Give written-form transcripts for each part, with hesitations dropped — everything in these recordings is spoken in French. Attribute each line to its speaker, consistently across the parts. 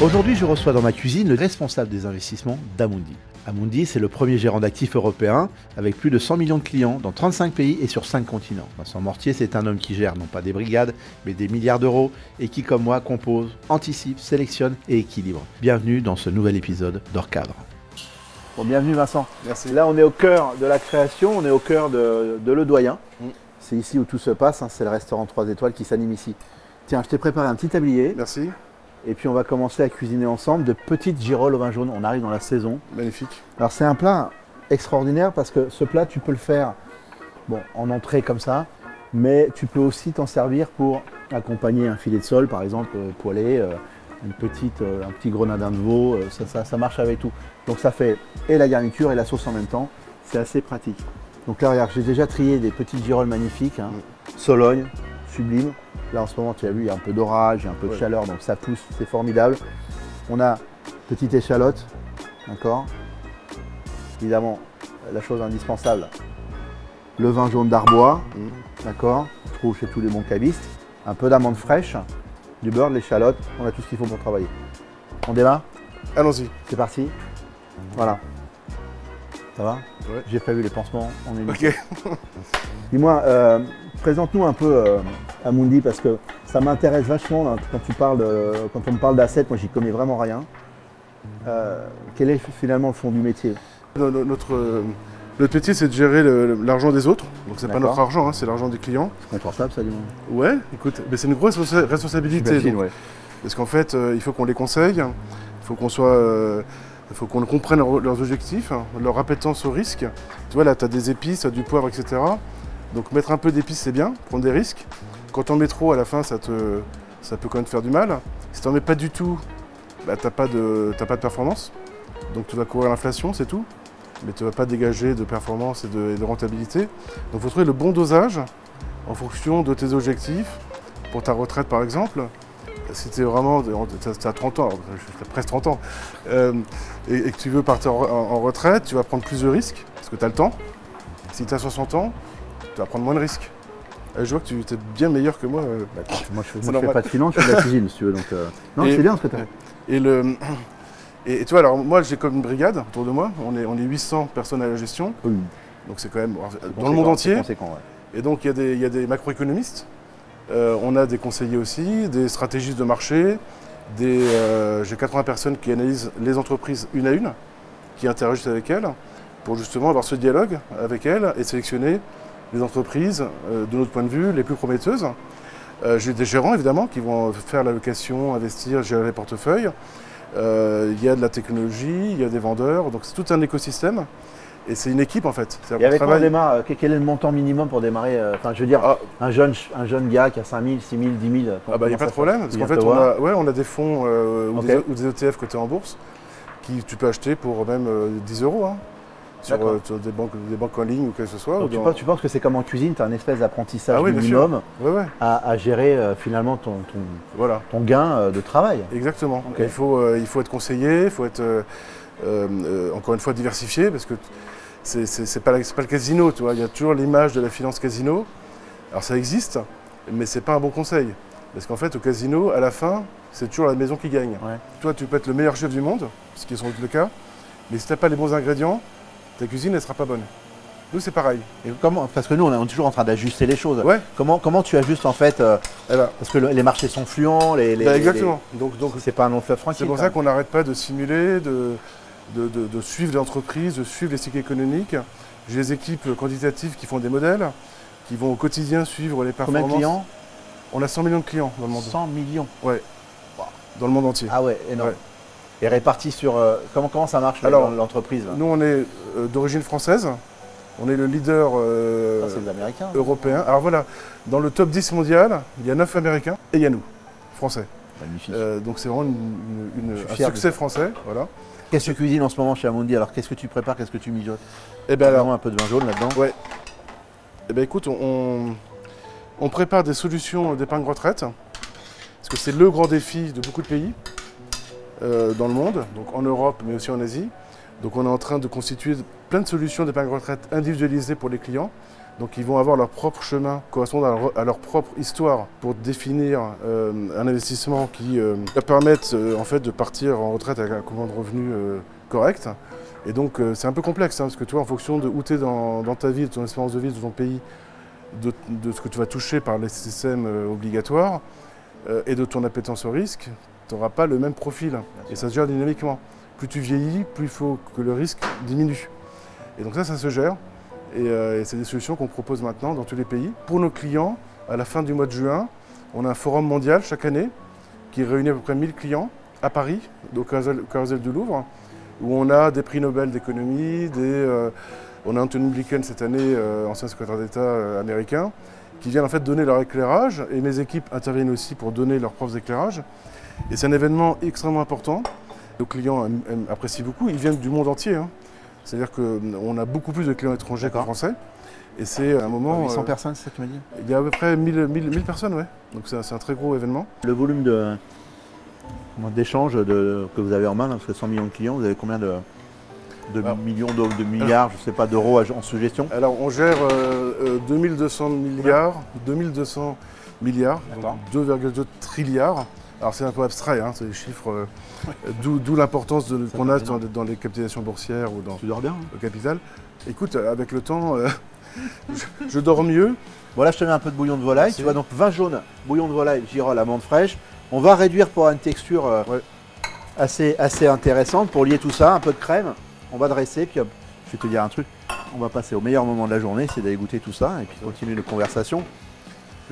Speaker 1: Aujourd'hui, je reçois dans ma cuisine le responsable des investissements d'Amundi. Amundi, c'est le premier gérant d'actifs européen avec plus de 100 millions de clients dans 35 pays et sur 5 continents. Vincent Mortier, c'est un homme qui gère non pas des brigades, mais des milliards d'euros et qui, comme moi, compose, anticipe, sélectionne et équilibre. Bienvenue dans ce nouvel épisode d'Hors Cadre. Bon, bienvenue Vincent.
Speaker 2: Merci.
Speaker 1: Là, on est au cœur de la création, on est au cœur de Le Doyen. C'est ici où tout se passe, hein, c'est le restaurant 3 étoiles qui s'anime ici. Tiens, je t'ai préparé un petit tablier.
Speaker 2: Merci.
Speaker 1: Et puis on va commencer à cuisiner ensemble de petites girolles au vin jaune. On arrive dans la saison.
Speaker 2: Magnifique.
Speaker 1: Alors c'est un plat extraordinaire parce que ce plat, tu peux le faire en entrée comme ça, mais tu peux aussi t'en servir pour accompagner un filet de sole, par exemple, poêlé, un petit grenadin de veau, ça marche avec tout. Donc ça fait et la garniture et la sauce en même temps. C'est assez pratique. Donc là, regarde, j'ai déjà trié des petites girolles magnifiques. Hein. Sologne, sublime. Là en ce moment, tu as vu, il y a un peu d'orage, il y a un peu de chaleur, donc ça pousse, c'est formidable. On a petite échalote, d'accord. Évidemment, la chose indispensable, le vin jaune d'Arbois, d'accord. On trouve chez tous les bons cabistes. Un peu d'amandes fraîches, du beurre, de l'échalote, on a tout ce qu'il faut pour travailler. On démarre?
Speaker 2: Allons-y.
Speaker 1: C'est parti. Voilà. Ça va?
Speaker 2: Ouais.
Speaker 1: J'ai prévu les pansements, on est
Speaker 2: Ok.
Speaker 1: Dis-moi, présente-nous un peu Amundi parce que ça m'intéresse vachement hein, quand on me parle d'assets, moi j'y connais vraiment rien. Quel est finalement le fond du métier?
Speaker 2: Notre métier, c'est de gérer l'argent des autres. Donc c'est pas notre argent, hein, c'est l'argent des clients.
Speaker 1: C'est confortable ça, du moins.
Speaker 2: Ouais, écoute, mais c'est une grosse responsabilité. Donc,
Speaker 1: Ouais.
Speaker 2: parce qu'en fait, il faut qu'on les conseille, il faut qu'on comprenne leurs objectifs, leur appétence au risque. Tu vois, là, tu as des épices, tu as du poivre, etc. Donc mettre un peu d'épices, c'est bien, prendre des risques. Quand tu en mets trop, à la fin, ça peut quand même te faire du mal. Si tu n'en mets pas du tout, bah, tu n'as pas de performance. Donc tu vas courir l'inflation, c'est tout. Mais tu ne vas pas dégager de performance et de rentabilité. Donc il faut trouver le bon dosage en fonction de tes objectifs. Pour ta retraite, par exemple, si tu as 30 ans, j'ai presque 30 ans, et que tu veux partir en retraite, tu vas prendre plus de risques, parce que tu as le temps. Si tu as 60 ans, tu vas prendre moins de risques. Je vois que tu es bien meilleur que moi.
Speaker 1: Moi je fais pas de finance, je fais de la cuisine, si tu veux. Donc, non, c'est bien ce que tu as fait.
Speaker 2: Et tu vois, alors moi j'ai comme une brigade autour de moi, on est 800 personnes à la gestion,
Speaker 1: Oui.
Speaker 2: donc c'est quand même dans le monde entier.
Speaker 1: Conséquent, ouais.
Speaker 2: Et donc il y a des macroéconomistes, on a des conseillers aussi, des stratégistes de marché, j'ai 80 personnes qui analysent les entreprises une à une, qui interagissent avec elles, pour justement avoir ce dialogue avec elles et sélectionner les entreprises, de notre point de vue, les plus prometteuses. J'ai des gérants évidemment qui vont faire la location, investir, gérer les portefeuilles. Il y a de la technologie, il y a des vendeurs, donc c'est tout un écosystème. Et c'est une équipe en fait.
Speaker 1: Et avec quoi on démarre? Quel est le montant minimum pour démarrer? Enfin, je veux dire, un jeune gars qui a 5 000, 6 000, 10 000.
Speaker 2: Ah bah il n'y a pas de problème, parce qu'en fait on a des fonds ou des ETF cotés en bourse qui tu peux acheter pour même 10 €. Hein. Sur des banques en ligne ou quoi que ce soit.
Speaker 1: Donc tu penses que c'est comme en cuisine, tu as un espèce d'apprentissage minimum à gérer finalement ton gain de travail.
Speaker 2: Exactement. Okay. Il faut être conseillé, il faut être encore une fois diversifié parce que c'est pas le casino, tu vois. Il y a toujours l'image de la finance casino. Alors ça existe, mais c'est pas un bon conseil. Parce qu'en fait au casino, à la fin, c'est toujours la maison qui gagne. Ouais. Toi tu peux être le meilleur chef du monde, ce qui est sans doute le cas, mais si tu n'as pas les bons ingrédients, ta cuisine, elle ne sera pas bonne. Nous, c'est pareil.
Speaker 1: Et comment, parce que nous, on est toujours en train d'ajuster les choses.
Speaker 2: Ouais.
Speaker 1: Comment tu ajustes en fait parce que les marchés sont fluents,
Speaker 2: exactement. Donc
Speaker 1: c'est pas un long fleuve tranquille.
Speaker 2: C'est pour ça qu'on n'arrête pas de simuler, de suivre l'entreprise, de suivre les cycles économiques. J'ai des équipes quantitatives qui font des modèles, qui vont au quotidien suivre les performances.
Speaker 1: Combien de clients?
Speaker 2: On a 100 millions de clients dans le monde.
Speaker 1: 100 millions?
Speaker 2: Ouais. Wow. Dans le monde entier.
Speaker 1: Ah ouais, énorme. Ouais. Et répartis sur… comment ça marche l'entreprise?
Speaker 2: Nous, on est d'origine française. On est le leader européen. Alors voilà, dans le top 10 mondial, il y a 9 Américains et il y a nous, Français.
Speaker 1: Magnifique.
Speaker 2: Donc c'est vraiment un succès français. Voilà.
Speaker 1: Qu'est-ce que tu cuisines en ce moment chez Amundi? Alors qu'est-ce que tu prépares? Qu'est-ce que tu mijotes?
Speaker 2: Eh bien alors,
Speaker 1: un peu de vin jaune là-dedans.
Speaker 2: Ouais. Eh bien écoute, on prépare des solutions d'épargne retraite. Parce que c'est le grand défi de beaucoup de pays. Dans le monde, donc en Europe mais aussi en Asie. Donc on est en train de constituer plein de solutions d'épargne retraite individualisées pour les clients. Donc ils vont avoir leur propre chemin, correspondre à leur propre histoire pour définir un investissement qui va permettre en fait de partir en retraite avec un complément de revenu correct. Et donc c'est un peu complexe, hein, parce que tu vois, en fonction de où tu es dans ta vie, de ton espérance de vie, de ton pays, de ce que tu vas toucher par les systèmes obligatoires et de ton appétence au risque, tu n'auras pas le même profil. Et ça se gère dynamiquement. Plus tu vieillis, plus il faut que le risque diminue. Et donc ça se gère. Et c'est des solutions qu'on propose maintenant dans tous les pays. Pour nos clients, à la fin du mois de juin, on a un forum mondial chaque année qui réunit à peu près 1000 clients à Paris, au Carrousel du Louvre, où on a des prix Nobel d'économie, on a Anthony Blinken cette année, ancien secrétaire d'État américain, qui viennent en fait donner leur éclairage, et mes équipes interviennent aussi pour donner leurs propres éclairages. Et c'est un événement extrêmement important. Nos clients apprécient beaucoup, ils viennent du monde entier, hein. C'est-à-dire qu'on a beaucoup plus de clients étrangers que français. Et c'est un moment...
Speaker 1: 800 personnes, c'est ça que tu m'as dit?
Speaker 2: Il y a à peu près 1000 personnes, ouais. Donc c'est un très gros événement.
Speaker 1: Le volume d'échanges que vous avez en main, parce que 100 millions de clients, vous avez combien de millions de milliards, je ne sais pas, d'euros en suggestion?
Speaker 2: Alors on gère 2200 milliards, 2200 milliards, donc 2,2 trilliards. Alors c'est un peu abstrait, hein, c'est des chiffres, d'où l'importance qu'on a dans les capitalisations boursières ou dans
Speaker 1: tu dors bien,
Speaker 2: le capital. Écoute, avec le temps, je dors mieux.
Speaker 1: Voilà, je te mets un peu de bouillon de volaille. Merci. Tu vois, donc vin jaune, bouillon de volaille, girole, amande fraîche. On va réduire pour une texture assez intéressante pour lier tout ça, un peu de crème. On va dresser, puis je vais te dire un truc. On va passer au meilleur moment de la journée, c'est d'aller goûter tout ça et puis continuer la conversation.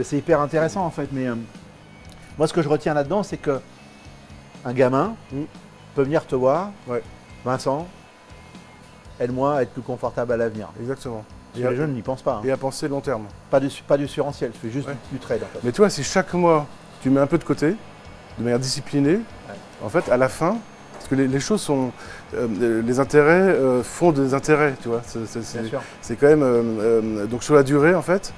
Speaker 1: C'est hyper intéressant en fait, mais moi ce que je retiens là-dedans, c'est que un gamin peut venir te voir, Vincent, aide-moi à être plus confortable à l'avenir.
Speaker 2: Exactement.
Speaker 1: Et les jeunes n'y pensent pas. Hein.
Speaker 2: Et à penser long terme.
Speaker 1: Pas du surantiel, tu fais juste du trade en fait.
Speaker 2: Mais toi, si chaque mois tu mets un peu de côté, de manière disciplinée, en fait à la fin, parce que les choses sont, les intérêts font des intérêts, tu vois. C'est quand même, donc sur la durée en fait,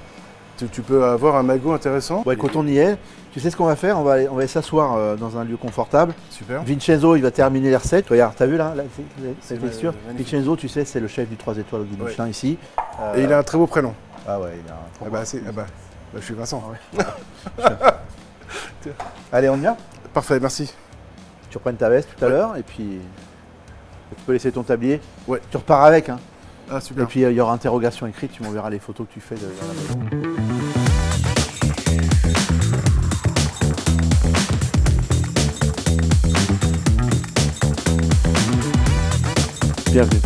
Speaker 2: tu peux avoir un magot intéressant.
Speaker 1: Ouais, quand on y est, tu sais ce qu'on va faire? On va aller s'asseoir dans un lieu confortable.
Speaker 2: Super.
Speaker 1: Vincenzo, il va terminer les recettes. Regarde, t'as vu là cette texture? Vincenzo, tu sais, c'est le chef du 3 étoiles au guide Michelin ici.
Speaker 2: Et il a un très beau prénom.
Speaker 1: Ah ouais, il a un
Speaker 2: je suis Vincent.
Speaker 1: Ah ouais. Allez, on y va?
Speaker 2: Parfait, merci.
Speaker 1: Tu reprennes ta veste tout à l'heure et puis tu peux laisser ton tablier.
Speaker 2: Ouais.
Speaker 1: Tu repars avec. Hein.
Speaker 2: Ah, super.
Speaker 1: Et puis il y aura interrogation écrite, tu m'enverras les photos que tu fais de la maison. Bienvenue.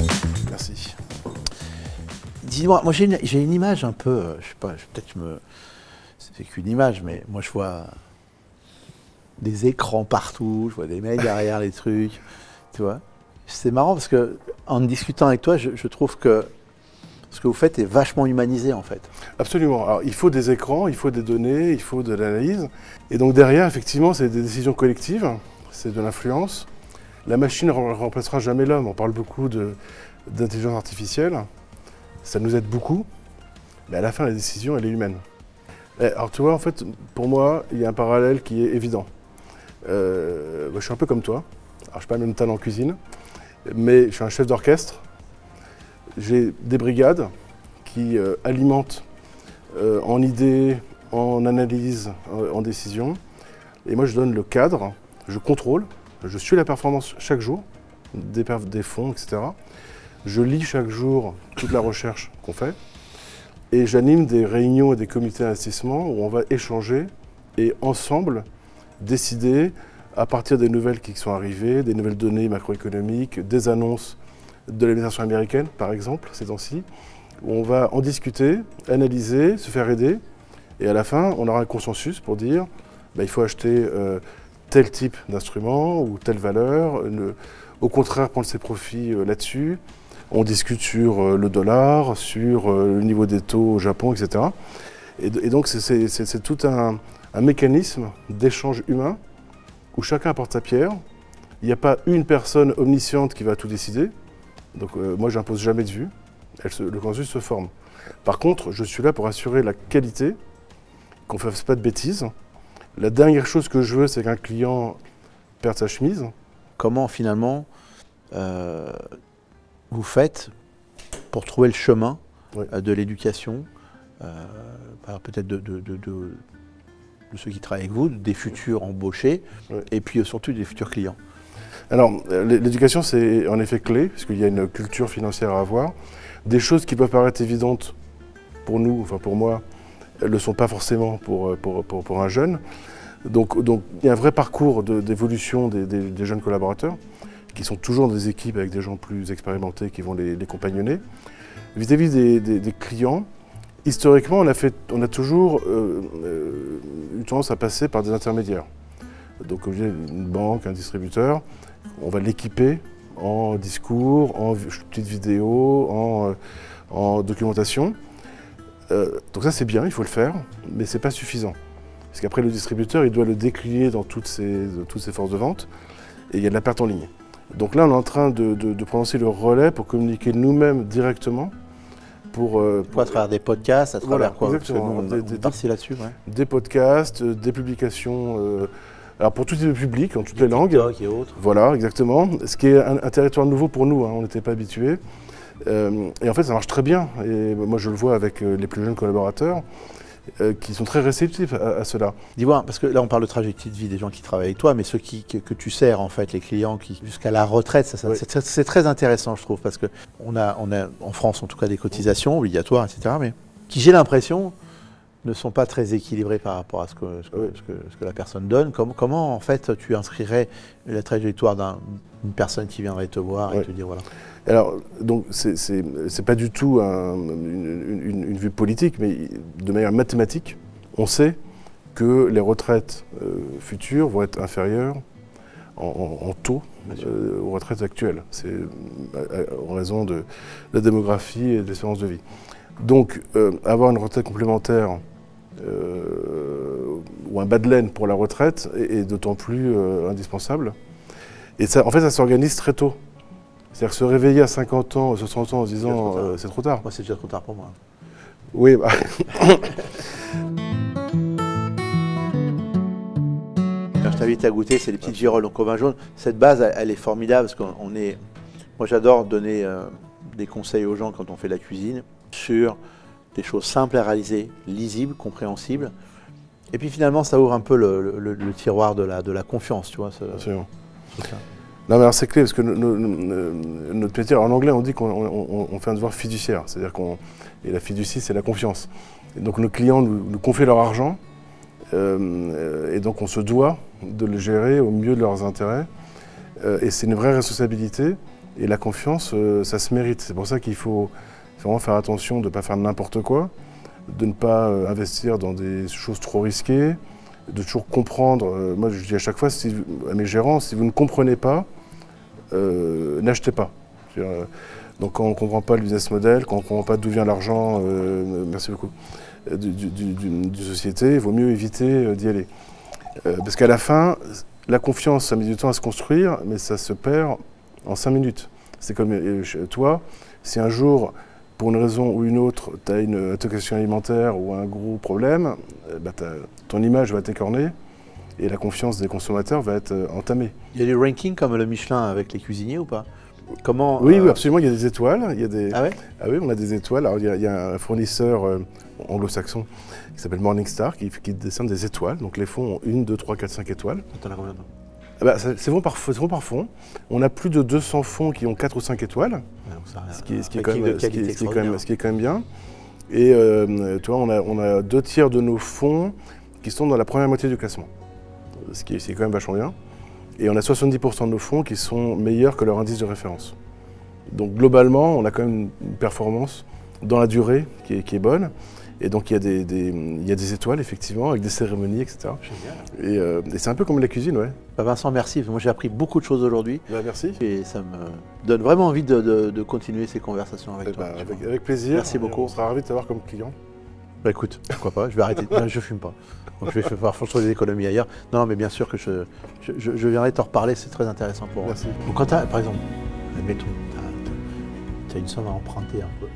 Speaker 2: Merci.
Speaker 1: Dis-moi, moi j'ai une image un peu, je sais pas, peut-être c'est qu'une image, mais moi je vois des écrans partout, je vois des mecs derrière les trucs, tu vois. C'est marrant parce que en discutant avec toi, je trouve que ce que vous faites est vachement humanisé en fait.
Speaker 2: Absolument. Alors il faut des écrans, il faut des données, il faut de l'analyse. Et donc derrière, effectivement, c'est des décisions collectives, c'est de l'influence. La machine ne remplacera jamais l'homme. On parle beaucoup d'intelligence artificielle. Ça nous aide beaucoup. Mais à la fin, la décision, elle est humaine. Alors tu vois, en fait, pour moi, il y a un parallèle qui est évident. Je suis un peu comme toi. Alors, je n'ai pas le même talent en cuisine, mais je suis un chef d'orchestre. J'ai des brigades qui alimentent en idées, en analyse, en décision. Et moi, je donne le cadre, je contrôle, je suis la performance chaque jour, des fonds, etc. Je lis chaque jour toute la recherche qu'on fait. Et j'anime des réunions et des comités d'investissement où on va échanger et ensemble décider à partir des nouvelles qui sont arrivées, des nouvelles données macroéconomiques, des annonces de l'administration américaine, par exemple, ces temps-ci, où on va en discuter, analyser, se faire aider, et à la fin, on aura un consensus pour dire il faut acheter tel type d'instrument ou telle valeur, au contraire prendre ses profits là-dessus. On discute sur le dollar, sur le niveau des taux au Japon, etc. Et donc c'est tout un mécanisme d'échange humain où chacun apporte sa pierre. Il n'y a pas une personne omnisciente qui va tout décider. Donc moi, j'impose jamais de vue. Le consensus se forme. Par contre, je suis là pour assurer la qualité, qu'on ne fasse pas de bêtises. La dernière chose que je veux, c'est qu'un client perde sa chemise.
Speaker 1: Comment finalement vous faites pour trouver le chemin de l'éducation peut-être de ceux qui travaillent avec vous, des futurs embauchés, et puis surtout des futurs clients?
Speaker 2: Alors, l'éducation, c'est en effet clé, parce qu'il y a une culture financière à avoir. Des choses qui peuvent paraître évidentes pour nous, enfin pour moi, elles ne le sont pas forcément pour un jeune. Donc il y a un vrai parcours d'évolution des jeunes collaborateurs, qui sont toujours dans des équipes avec des gens plus expérimentés qui vont les compagnonner. Vis-à-vis des clients, historiquement, on a toujours eu tendance à passer par des intermédiaires. Donc, comme je disais, une banque, un distributeur, on va l'équiper en discours, en petites vidéos, en documentation. Donc ça, c'est bien, il faut le faire, mais ce n'est pas suffisant. Parce qu'après, le distributeur, il doit le décliner dans toutes ses forces de vente, et il y a de la perte en ligne. Donc là, on est en train de prononcer le relais pour communiquer nous-mêmes directement.
Speaker 1: À travers des podcasts, à travers quoi?
Speaker 2: Exactement.
Speaker 1: Là-dessus,
Speaker 2: des podcasts, des publications, alors pour tout type de public, en toutes les langues.
Speaker 1: TikTok et autres.
Speaker 2: Voilà, exactement. Ce qui est un territoire nouveau pour nous, hein, on n'était pas habitués. Et en fait, ça marche très bien. Et moi, je le vois avec les plus jeunes collaborateurs qui sont très réceptifs à cela.
Speaker 1: Dis-moi, parce que là, on parle de trajectoire de vie des gens qui travaillent avec toi, mais ceux que tu sers, en fait, les clients jusqu'à la retraite, c'est très intéressant, je trouve, parce qu'on a en France, en tout cas, des cotisations obligatoires, etc., mais qui, j'ai l'impression, ne sont pas très équilibrés par rapport à ce que la personne donne. Comment, en fait, tu inscrirais la trajectoire d'une personne qui viendrait te voir et te dire, voilà.
Speaker 2: Alors, donc, c'est pas du tout une vue politique, mais de manière mathématique, on sait que les retraites futures vont être inférieures en taux aux retraites actuelles. C'est en raison de la démographie et de l'espérance de vie. Donc, avoir une retraite complémentaire ou un bas de laine pour la retraite est d'autant plus indispensable. Et ça, en fait, ça s'organise très tôt. C'est-à-dire se réveiller à 50 ans, 60 ans en se disant c'est trop tard.
Speaker 1: Moi, c'est déjà trop tard pour moi.
Speaker 2: Oui, bah.
Speaker 1: Quand je t'invite à goûter, c'est les petites girolles au commun jaune. Cette base, elle est formidable parce qu'on est. Moi, j'adore donner des conseils aux gens quand on fait de la cuisine sur des choses simples à réaliser, lisibles, compréhensibles. Et puis finalement, ça ouvre un peu le tiroir de la confiance, tu vois.
Speaker 2: Absolument. Non, mais alors c'est clé parce que notre métier, en anglais, on dit qu'on fait un devoir fiduciaire, c'est-à-dire et la fiducie, c'est la confiance. Et donc nos clients nous confient leur argent, et donc on se doit de le gérer au mieux de leurs intérêts. Et c'est une vraie responsabilité. Et la confiance, ça se mérite. C'est pour ça qu'il faut vraiment faire attention de ne pas faire n'importe quoi, de ne pas investir dans des choses trop risquées, de toujours comprendre. Moi, je dis à chaque fois à mes gérants, si vous ne comprenez pas, n'achetez pas. Donc quand on ne comprend pas le business model, quand on ne comprend pas d'où vient l'argent, merci beaucoup, du société, il vaut mieux éviter d'y aller. Parce qu'à la fin, la confiance, ça met du temps à se construire, mais ça se perd en 5 minutes. C'est comme toi, si un jour, pour une raison ou une autre, tu as une intoxication alimentaire ou un gros problème, ton image va t'écorner et la confiance des consommateurs va être entamée.
Speaker 1: Il y a des rankings comme le Michelin avec les cuisiniers ou pas? Comment,
Speaker 2: oui, absolument, il y a des étoiles. Il y a des...
Speaker 1: Ah ouais?
Speaker 2: Ah oui, on a des étoiles. Alors, il y a un fournisseur anglo-saxon qui s'appelle Morningstar qui décerne des étoiles. Donc les fonds ont 1, 2, 3, 4, 5 étoiles.
Speaker 1: T'en as combien de temps?
Speaker 2: C'est bon par fonds. On a plus de 200 fonds qui ont 4 ou 5 étoiles, ce qui est quand même bien. Et tu vois, on a 2 tiers de nos fonds qui sont dans la première moitié du classement, ce qui est quand même vachement bien. Et on a 70% de nos fonds qui sont meilleurs que leur indice de référence. Donc globalement, on a quand même une performance dans la durée qui est bonne. Et donc il y a des étoiles, effectivement, avec des cérémonies, etc.
Speaker 1: Génial.
Speaker 2: Et c'est un peu comme la cuisine, ouais.
Speaker 1: Vincent, merci. Moi, j'ai appris beaucoup de choses aujourd'hui.
Speaker 2: Merci.
Speaker 1: Et ça me donne vraiment envie de continuer ces conversations avec toi.
Speaker 2: Avec plaisir.
Speaker 1: Merci beaucoup.
Speaker 2: On sera ravis de t'avoir comme client.
Speaker 1: Écoute, pourquoi pas, je vais arrêter. Non, je fume pas. Donc, je vais faire des économies ailleurs. Non, mais bien sûr que je viendrai t'en reparler, c'est très intéressant pour moi.
Speaker 2: Merci.
Speaker 1: Donc, quand par exemple, admettons, tu as une somme à emprunter un peu